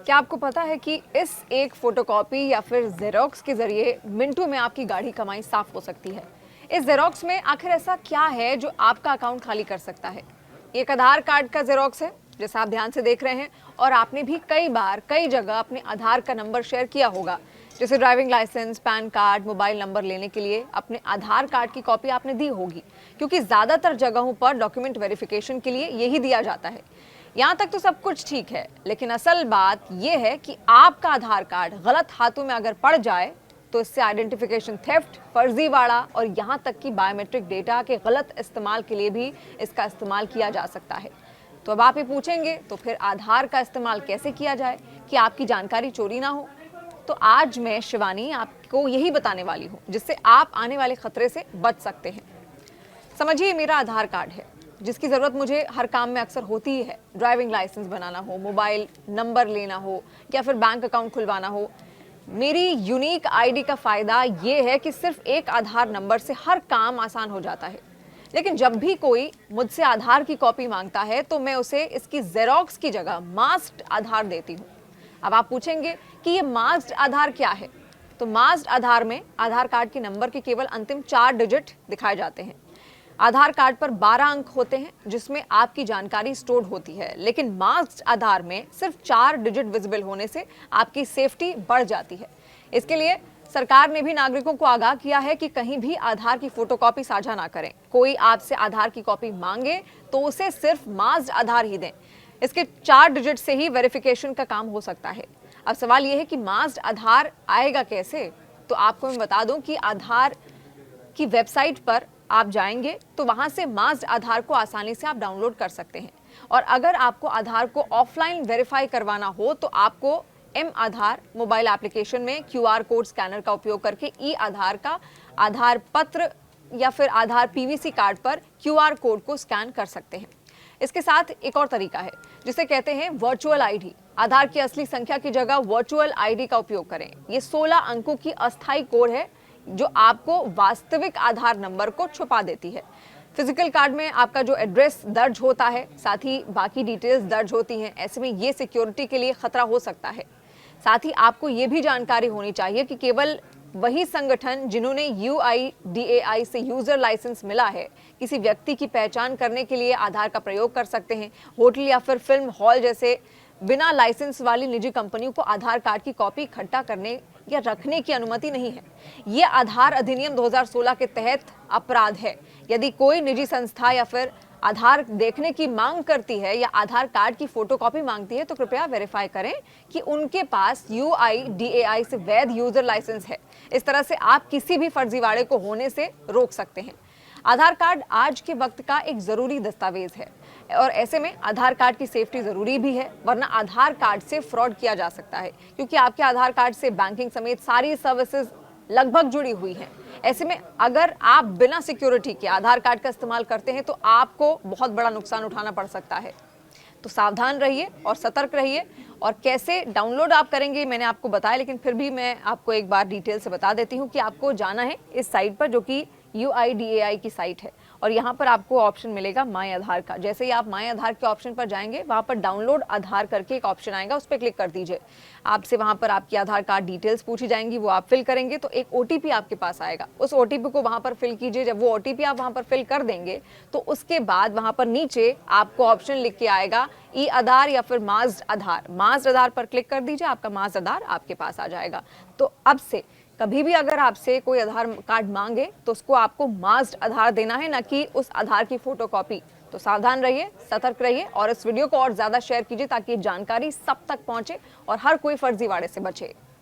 क्या आपको पता है कि इस एक फोटोकॉपी या फिर जेरोक्स के जरिए मिनटों में आपकी गाढ़ी कमाई साफ हो सकती है। इस जेरोक्स में आखिर ऐसा क्या है जो आपका अकाउंट खाली कर सकता है? एक आधार कार्ड का जेरोक्स है, जैसा आप ध्यान से देख रहे हैं, और आपने भी कई बार कई जगह अपने आधार का नंबर शेयर किया होगा। जैसे driving licence, PAN card, mobile number लेने के लिए अपने आधार कार्ड की कॉपी आपने दी होगी, क्योंकि ज़्यादातर जगहों पर डॉक्यूमेंट वेरिफिकेशन के लिए यही दिया जाता है। यहाँ तक तो सब कुछ ठीक है, लेकिन असल बात यह है कि आपका आधार कार्ड गलत हाथों में अगर पड़ जाए तो इससे आइडेंटिफिकेशन थेफ्ट, फर्जीवाड़ा और यहाँ तक कि बायोमेट्रिक डेटा के गलत इस्तेमाल के लिए भी इसका इस्तेमाल किया जा सकता है। तो अब आप ये पूछेंगे तो फिर आधार का इस्तेमाल कैसे किया जाए कि आपकी जानकारी चोरी ना हो? तो आज मैं शिवानी आपको यही बताने वाली हूँ, जिससे आप आने वाले खतरे से बच सकते हैं। समझिए, मेरा आधार कार्ड है जिसकी ज़रूरत मुझे हर काम में अक्सर होती ही है। ड्राइविंग लाइसेंस बनाना हो, मोबाइल नंबर लेना हो या फिर बैंक अकाउंट खुलवाना हो। मेरी यूनिक आईडी का फ़ायदा ये है कि सिर्फ एक आधार नंबर से हर काम आसान हो जाता है। लेकिन जब भी कोई मुझसे आधार की कॉपी मांगता है तो मैं उसे इसकी जेरोक्स की जगह मास्क्ड आधार देती हूँ। अब आप पूछेंगे कि ये मास्क्ड आधार क्या है? तो मास्क्ड आधार में आधार कार्ड के नंबर के केवल अंतिम 4 डिजिट दिखाए जाते हैं। आधार कार्ड पर 12 अंक होते हैं जिसमें आपकी जानकारी स्टोर होती है, लेकिन मास्क्ड आधार में सिर्फ 4 डिजिट विजिबल होने से आपकी सेफ्टी बढ़ जाती है। इसके लिए सरकार ने भी नागरिकों को आगाह किया है कि कहीं भी आधार की फोटोकॉपी साझा ना करें। कोई आपसे आधार की कॉपी मांगे तो उसे सिर्फ मास्क्ड आधार ही दें। इसके 4 डिजिट से ही वेरिफिकेशन का काम हो सकता है। अब सवाल यह है कि मास्क्ड आधार आएगा कैसे? तो आपको मैं बता दूं कि आधार की वेबसाइट पर आप जाएंगे तो वहां से मास्क्ड आधार को आसानी से आप डाउनलोड कर सकते हैं। और अगर आपको आधार को ऑफलाइन वेरीफाई करवाना हो तो आपको एम आधार मोबाइल एप्लीकेशन में QR कोड स्कैनर का उपयोग करके ई आधार का आधार पत्र या फिर आधार PVC कार्ड पर QR कोड को स्कैन कर सकते हैं। इसके साथ एक और तरीका है जिसे कहते हैं वर्चुअल आईडी। आधार की असली संख्या की जगह वर्चुअल आईडी का उपयोग करें। ये 16 अंकों की अस्थायी कोड है जो आपको वास्तविक आधार नंबर को छुपा देती है। फिजिकल कार्ड में आपका जो एड्रेस दर्ज होता है, साथ ही बाकी डिटेल्स दर्ज होती हैं। ऐसे में ये सिक्योरिटी के लिए खतरा हो सकता है। साथ ही आपको ये भी जानकारी होनी चाहिए कि केवल वही संगठन जिन्होंने UIDAI से यूजर लाइसेंस मिला है किसी व्यक्ति की पहचान करने के लिए आधार का प्रयोग कर सकते हैं। होटल या फिर फिल्म हॉल जैसे बिना लाइसेंस वाली निजी कंपनियों को आधार कार्ड की कॉपी इकट्ठा करने या रखने की अनुमति नहीं है। ये आधार अधिनियम 2016 के तहत अपराध है। यदि कोई निजी संस्था या फिर आधार देखने की मांग करती है या आधार कार्ड की फोटोकॉपी मांगती है तो कृपया वेरीफाई करें कि उनके पास UIDAI से वैध यूजर लाइसेंस है। इस तरह से आप किसी भी फर्जीवाड़े को होने से रोक सकते हैं। आधार कार्ड आज के वक्त का एक जरूरी दस्तावेज है और ऐसे में आधार कार्ड की सेफ्टी जरूरी भी है, वरना आधार कार्ड से फ्रॉड किया जा सकता है, क्योंकि आपके आधार कार्ड से बैंकिंग समेत सारी सर्विसेज लगभग जुड़ी हुई हैं। ऐसे में अगर आप बिना सिक्योरिटी के आधार कार्ड का इस्तेमाल करते हैं तो आपको बहुत बड़ा नुकसान उठाना पड़ सकता है। तो सावधान रहिए और सतर्क रहिए। और कैसे डाउनलोड आप करेंगे मैंने आपको बताया, लेकिन फिर भी मैं आपको एक बार डिटेल से बता देती हूँ कि आपको जाना है इस साइट पर, जो कि UIDAI की साइट है, और यहाँ पर आपको ऑप्शन मिलेगा माय आधार का। जैसे ही आप माय आधार के ऑप्शन पर जाएंगे, वहाँ पर डाउनलोड आधार करके एक ऑप्शन आएगा, उस पर क्लिक कर दीजिए। आपसे वहाँ पर आपकी आधार कार्ड डिटेल्स पूछी जाएंगी, वो आप फिल करेंगे तो एक OTP आपके पास आएगा। उस OTP को वहाँ पर फिल कीजिए। जब वो OTP आप वहाँ पर फिल कर देंगे तो उसके बाद वहाँ पर नीचे आपको ऑप्शन लिख के आएगा ई आधार या फिर मास्क्ड आधार। मास्क्ड आधार पर क्लिक कर दीजिए, आपका मास्क्ड आधार आपके पास आ जाएगा। तो अब से कभी भी अगर आपसे कोई आधार कार्ड मांगे तो उसको आपको मास्क्ड आधार देना है, ना कि उस आधार की फोटोकॉपी। तो सावधान रहिए, सतर्क रहिए और इस वीडियो को और ज्यादा शेयर कीजिए ताकि जानकारी सब तक पहुंचे और हर कोई फर्जीवाड़े से बचे।